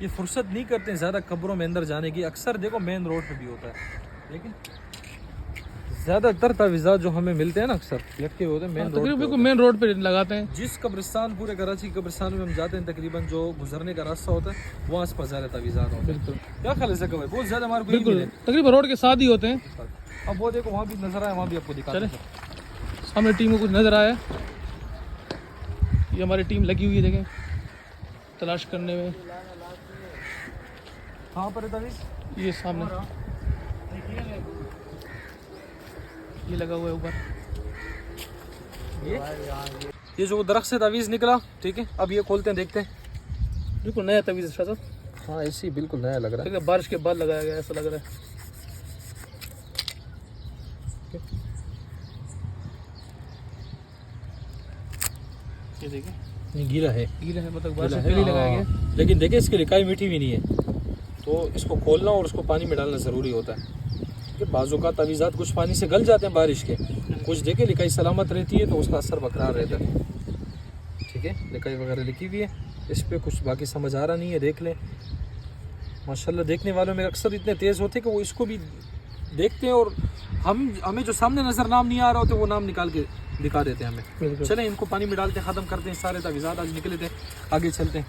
ये फुर्सत नहीं करते हैं ज़्यादा कब्रों में अंदर जाने की। अक्सर देखो मेन रोड पे भी होता है, लेकिन ज़्यादातर तावीज़ात जो हमें मिलते हैं ना अक्सर लटके हुए होते हैं मेन रोड पे बिल्कुल मेन रोड पे लगाते हैं। जिस कब्रिस्तान पूरे कराची के कब्रिस्तान में हम जाते हैं तकरीबन जो गुजरने का रास्ता होता है वो आस पास ज़्यादा तावीज़ात होते हैं। बिल्कुल क्या ख्याल है इसका भाई? बहुत ज़्यादा हमारे को बिल्कुल तकरीबन रोड के साथ ही होते हैं। अब वो देखो वहाँ भी नज़र आया, वहाँ भी आपको दिखा चले सामने टीम को कुछ नज़र आया, ये हमारी टीम लगी हुई है देखें तलाश करने में। कहाँ पर है तावीज़? ये सामने ये लगा हुआ है ऊपर, ये जो दरख्त से तावीज़ निकला, ठीक है अब ये खोलते हैं देखते हैं। बिल्कुल नया तवीज़ शाह साहब, हाँ ऐसे ही बिल्कुल नया लग रहा है। लेकिन बारिश के बाद लगाया गया ऐसा लग रहा है। ये देखिए नहीं गीला है, गीला है, मतलब बारिश गीला से है, पहले लगाया गया। हाँ। लेकिन देखिए इसकी लिकाई मीठी भी नहीं है, तो इसको खोलना और उसको पानी में डालना ज़रूरी होता है। क्योंकि बाज़ों का तावीज़ात कुछ पानी से गल जाते हैं बारिश के, कुछ देखिए लिकाई सलामत रहती है तो उसका असर बरकरार रहता है। ठीक है लिकाई वगैरह लिखी हुई है इस पर, कुछ बाकी समझ आ रहा नहीं है, देख लें। माशाल्लाह देखने वालों में अक्सर इतने तेज़ होते हैं कि वो इसको भी देखते हैं और हमें जो सामने नज़र नाम नहीं आ रहा होता वो नाम निकाल के दिखा देते हैं हमें। चलें इनको पानी में डालते ख़त्म करते हैं सारे तावीज़ात आज निकले थे, आगे चलते हैं।